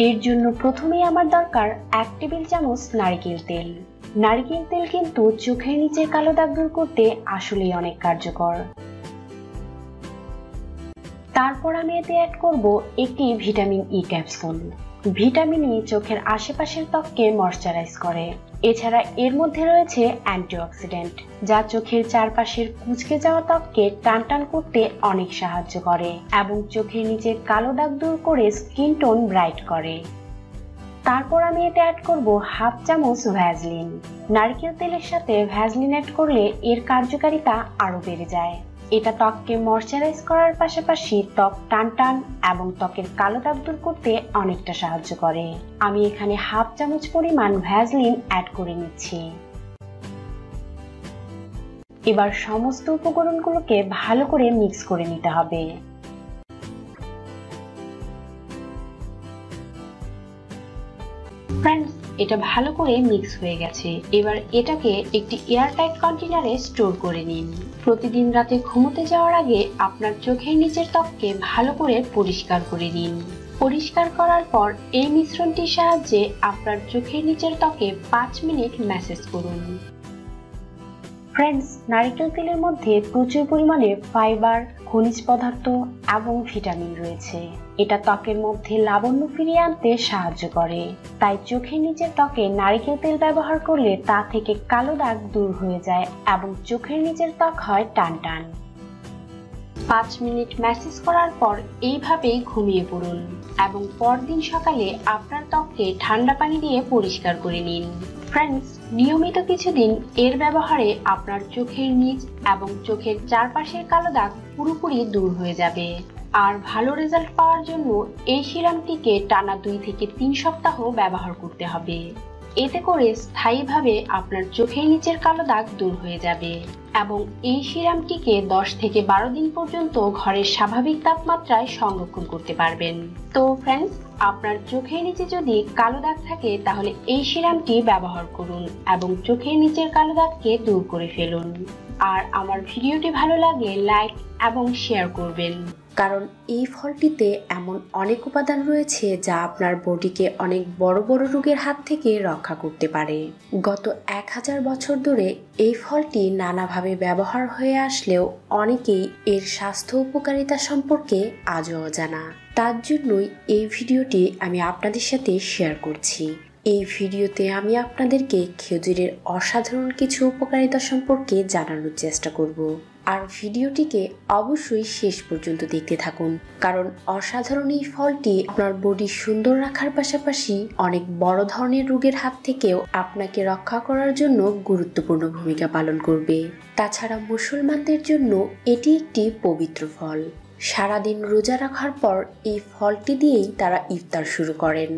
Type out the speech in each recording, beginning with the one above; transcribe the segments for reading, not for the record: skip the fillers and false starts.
এর জন্য প্রথমেই আমার দরকার 1 টেবিল চামচ নারকেল তেল। নারকেল তেল কিন্তু চোখের নিচের কালো দাগ দূর করতে আসলেই অনেক কার্যকর। তারপর আমি এতে অ্যাড করব একটি vitamin E capsule. Vitamin E চোখের আশেপাশের ত্বককে ময়শ্চারাইজ করে। এছাড়া এর মধ্যে রয়েছে অ্যান্টিঅক্সিডেন্ট, যা চোখের চারপাশের কুঁচকে যাওয়া ত্বককে টানটান করতে অনেক সাহায্য করে এবং চোখের নিচের কালো দাগ দূর করে স্কিন টোন ব্রাইট করে। তারপর আমি এতে অ্যাড করব হাফ চামচ ভ্যাসলিন। নারকেল তেলের সাথে ভ্যাসলিন অ্যাড করলে এর কার্যকারিতা আরো বেড়ে যায়। এটা ত্বককে ময়শ্চারাইজ করার পাশাপাশি ত্বক টানটান এবং ত্বকের কালো দাগ দূর করতে অনেকটা সাহায্য করে। আমি এখানে হাফ চামচ পরিমাণ ভ্যাসলিন অ্যাড করে নিচ্ছি। এবার সমস্ত উপকরণগুলোকে ভালো করে মিক্স করে নিতে হবে। ফ্রেন্ডস, এটা ভালো করে মিক্স হয়ে গেছে। এবার এটাকে একটি এয়ারটাইট কন্টেনারে স্টোর করে নিন। প্রতিদিন রাতে ঘুমোতে যাওয়ার আগে আপনার চোখের নিচের ত্বককে ভালো করে পরিষ্কার করে নিন। পরিষ্কার করার পর এই মিশ্রণটির সাহায্যে আপনার চোখের নিচের ত্বকে 5 মিনিট ম্যাসেজ করুন। ফ্রেন্ডস, নারকেল তেলের মধ্যে প্রচুর পরিমাণে ফাইবার, খনিজ পদার্থ এবং ভিটামিন রয়েছে। এটা ত্বকের মধ্যে লাবণ্য ফিরিয়ে আনতে সাহায্য করে। তাই চোখের নিচের ত্বকে নারকেল তেল ব্যবহার করলে তা থেকে কালো দাগ দূর হয়ে যায় এবং চোখের নিচের ত্বক হয় টানটান। 5 মিনিট ম্যাসেজ করার পর এইভাবেই ঘুমিয়ে পড়ুন এবং পরদিন সকালে আপনার ত্বককে ঠান্ডা পানি দিয়ে পরিষ্কার করে নিন। ফ্রেন্ডস, নিয়মিত কিছুদিন এর ব্যবহারে আপনার চোখের নিচ এবং চোখের চারপাশের কালো দাগ পুরোপুরি দূর হয়ে যাবে। আর ভালো রেজাল্ট পাওয়ার জন্য এই সিরামটিকে টানা 2 থেকে 3 সপ্তাহ ব্যবহার করতে হবে। এতে করে স্থায়ীভাবে আপনার চোখের নিচের কালো দাগ দূর হয়ে যাবে এবং এই সিরামটিকে 10 থেকে 12 দিন পর্যন্ত ঘরের স্বাভাবিক তাপমাত্রায় সংরক্ষণ করতে পারবেন। তো ফ্রেন্ডস, আপনার চোখের নিচে যদি কালো দাগ থাকে তাহলে এই সিরামটি ব্যবহার করুন এবং চোখের নিচের কালো দাগকে দূর করে ফেলুন। আর আমার ভিডিওটি ভালো লাগলে লাইক এবং শেয়ার করবেন, কারণ এই ফলটিতে এমন অনেক উপাদান রয়েছে যা আপনার বডিকে অনেক বড় বড় রোগের হাত থেকে রক্ষা করতে পারে। গত 1000 বছর ধরে এই ফলটি নানাভাবে ব্যবহার হয়ে আসলেও অনেকেই এর স্বাস্থ্য উপকারিতা সম্পর্কে আজও অজানা। তার জন্যই এই ভিডিওটি আমি আপনাদের সাথে শেয়ার করছি। এই ভিডিওতে আমি আপনাদেরকে খেজুরের অসাধারণ কিছু উপকারিতা সম্পর্কে জানানোর চেষ্টা করব। আর ভিডিওটিকে অবশ্যই শেষ পর্যন্ত দেখতে থাকুন, কারণ অসাধারণ এই ফলটি আপনার বডি সুন্দর রাখার পাশাপাশি অনেক বড় ধরনের রোগের হাত থেকেও আপনাকে রক্ষা করার জন্য গুরুত্বপূর্ণ ভূমিকা পালন করবে। তাছাড়া মুসলমানদের জন্য এটি একটি পবিত্র ফল। সারাদিন রোজা রাখার পর এই ফলটি দিয়েই তারা ইফতার শুরু করেন,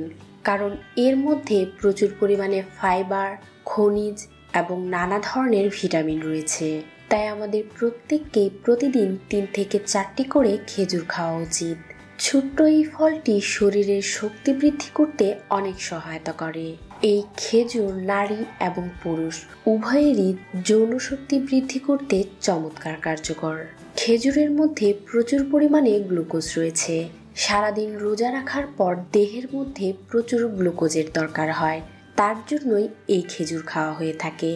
কারণ এর মধ্যে প্রচুর পরিমাণে ফাইবার, খনিজ এবং নানা ধরনের ভিটামিন রয়েছে। তাই আমাদের প্রত্যেককেই প্রতিদিন 3 থেকে 4টি করে খেজুর খাওয়া উচিত। ছোট্ট এই ফলটি শরীরের শক্তি বৃদ্ধি করতে অনেক সহায়তা করে। এই খেজুর নারী এবং পুরুষ উভয়েরই যৌন শক্তি বৃদ্ধি করতে চমৎকার কার্যকর। খেজুরের মধ্যে প্রচুর পরিমাণে গ্লুকোজ রয়েছে। সারাদিন রোজা রাখার পর দেহের মধ্যে প্রচুর গ্লুকোজের দরকার হয়, তার জন্যই এই খেজুর খাওয়া হয়ে থাকে।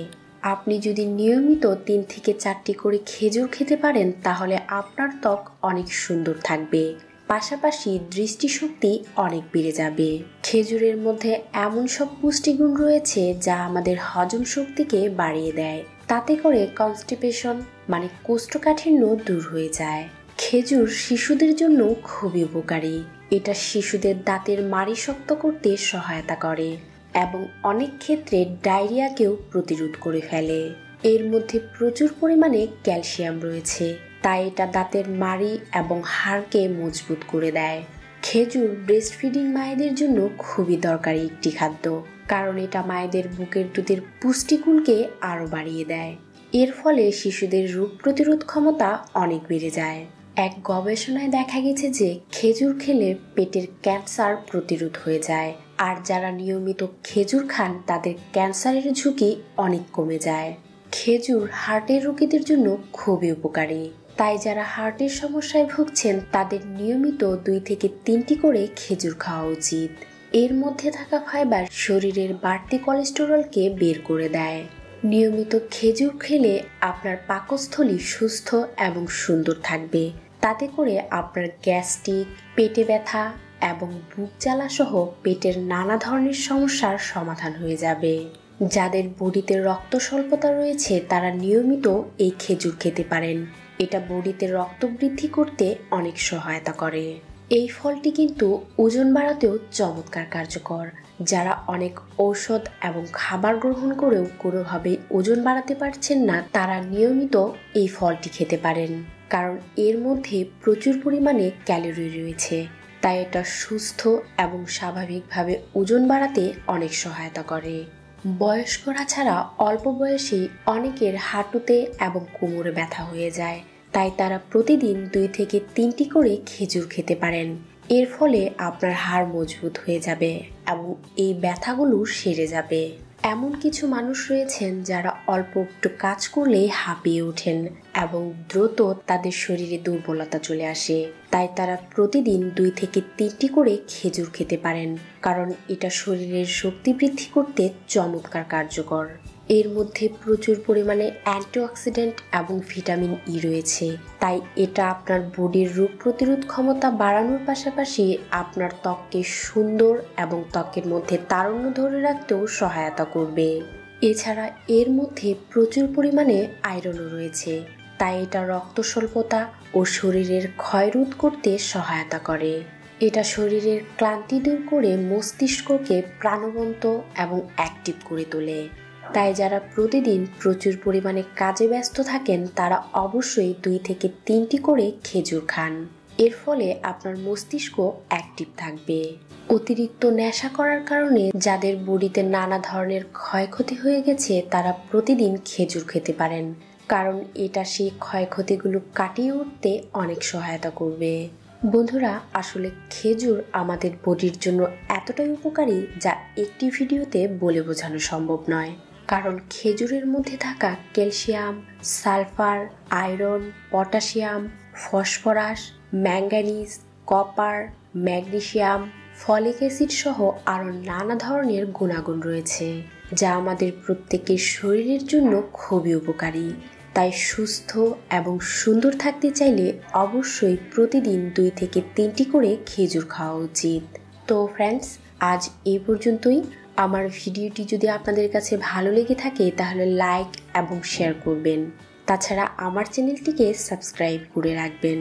আপনি যদি নিয়মিত 3 থেকে 4টি করে খেজুর খেতে পারেন তাহলে আপনার ত্বক অনেক সুন্দর থাকবে, পাশাপাশি দৃষ্টিশক্তি অনেক বেড়ে যাবে। খেজুরের মধ্যে এমন সব পুষ্টিগুণ রয়েছে যা আমাদের হজম শক্তিকে বাড়িয়ে দেয়। তাতে করে কনস্টিপেশন মানে কোষ্ঠকাঠিন্য দূর হয়ে যায়। খেজুর শিশুদের জন্য খুবই উপকারী। এটা শিশুদের দাঁতের মাড়ি শক্ত করতে সহায়তা করে এবং অনেক ক্ষেত্রে ডায়রিয়াকেও প্রতিরোধ করে ফেলে। এর মধ্যে প্রচুর পরিমাণে ক্যালসিয়াম রয়েছে, তাই এটা দাঁতের মাড়ি এবং হাড়কে মজবুত করে দেয়। খেজুর ব্রেস্ট ফিডিং মায়েদের জন্য খুবই দরকারি একটি খাদ্য, কারণ এটা মায়েদের বুকের দুধের পুষ্টিগুণকে আরও বাড়িয়ে দেয়। এর ফলে শিশুদের রোগ প্রতিরোধ ক্ষমতা অনেক বেড়ে যায়। এক গবেষণায় দেখা গেছে যে খেজুর খেলে পেটের ক্যান্সার প্রতিরোধ হয়ে যায়, আর যারা নিয়মিত খেজুর খান তাদের ক্যান্সারের ঝুঁকি অনেক কমে যায়। খেজুর হার্টের রোগীদের জন্য খুবই উপকারী, তাই যারা হার্টের সমস্যায় ভুগছেন তাদের নিয়মিত 2 থেকে 3টি করে খেজুর খাওয়া উচিত। এর মধ্যে থাকা ফাইবার শরীরের বাড়তি কোলেস্টেরলকে বের করে দেয়। নিয়মিত খেজুর খেলে আপনার পাকস্থলী সুস্থ এবং সুন্দর থাকবে। তাতে করে আপনার গ্যাস্ট্রিক, পেটে ব্যথা এবং বুক জ্বালা সহ পেটের নানা ধরনের সমস্যার সমাধান হয়ে যাবে। যাদের বডিতে রক্ত স্বল্পতা রয়েছে তারা নিয়মিত এই খেজুর খেতে পারেন। এটা বডিতে রক্ত বৃদ্ধি করতে অনেক সহায়তা করে। এই ফলটি কিন্তু ওজন বাড়াতেও চমৎকার কার্যকর। যারা অনেক ঔষধ এবং খাবার গ্রহণ করেও কোনোভাবেই ওজন বাড়াতে পারছেন না তারা নিয়মিত এই ফলটি খেতে পারেন, কারণ এর মধ্যে প্রচুর পরিমাণে ক্যালোরি রয়েছে। তাই এটা সুস্থ এবং স্বাভাবিকভাবে ওজন বাড়াতে অনেক সহায়তা করে। বয়স্করা ছাড়া অল্প বয়সেই অনেকের হাঁটুতে এবং কোমরে ব্যথা হয়ে যায়, তাই তারা প্রতিদিন 2 থেকে 3টি করে খেজুর খেতে পারেন। এর ফলে আপনার হাড় মজবুত হয়ে যাবে এবং এই ব্যথাগুলো সেরে যাবে। এমন কিছু মানুষ রয়েছেন যারা অল্প একটু কাজ করলেই হাঁপিয়ে ওঠেন এবং দ্রুত তাদের শরীরে দুর্বলতা চলে আসে। তাই তারা প্রতিদিন 2 থেকে 3টি করে খেজুর খেতে পারেন, কারণ এটা শরীরের শক্তি বৃদ্ধি করতে চমৎকার কার্যকর। এর মধ্যে প্রচুর পরিমাণে অ্যান্টিঅক্সিডেন্ট এবং ভিটামিন ই রয়েছে, তাই এটা আপনার বডির রোগ প্রতিরোধ ক্ষমতা বাড়ানোর পাশাপাশি আপনার ত্বককে সুন্দর এবং ত্বকের মধ্যে তারুণ্য ধরে রাখতেও সহায়তা করবে। এছাড়া এর মধ্যে প্রচুর পরিমাণে আয়রনও রয়েছে, তাই এটা রক্ত স্বল্পতা ও শরীরের ক্ষয় রোধ করতে সহায়তা করে। এটা শরীরের ক্লান্তি দূর করে মস্তিষ্ককে প্রাণবন্ত এবং অ্যাক্টিভ করে তোলে। তাই যারা প্রতিদিন প্রচুর পরিমাণে কাজে ব্যস্ত থাকেন তারা অবশ্যই 2 থেকে 3টি করে খেজুর খান। এর ফলে আপনার মস্তিষ্ক অ্যাক্টিভ থাকবে। অতিরিক্ত নেশা করার কারণে যাদের বডিতে নানা ধরনের ক্ষয়ক্ষতি হয়ে গেছে তারা প্রতিদিন খেজুর খেতে পারেন, কারণ এটা সেই ক্ষয়ক্ষতিগুলো কাটিয়ে উঠতে অনেক সহায়তা করবে। বন্ধুরা, আসলে খেজুর আমাদের বডির জন্য এতটাই উপকারী যা একটি ভিডিওতে বলে বোঝানো সম্ভব নয়। কারণ খেজুরের মধ্যে থাকা calcium, sulphur, iron, potassium, phosphorus, manganese, copper, magnesium, folic acid সহ আরও নানা ধরনের গুণাগুণ রয়েছে, যা আমাদের প্রত্যেকের শরীরের জন্য খুবই উপকারী। তাই সুস্থ এবং সুন্দর থাকতে চাইলে অবশ্যই প্রতিদিন 2 থেকে 3টি করে খেজুর খাওয়া উচিত। তো ফ্রেন্ডস, আজ এই পর্যন্তই। আমার ভিডিওটি যদি আপনাদের কাছে ভালো লেগে থাকে তাহলে লাইক এবং শেয়ার করবেন। তাছাড়া আমার চ্যানেলটিকে সাবস্ক্রাইব করে রাখবেন।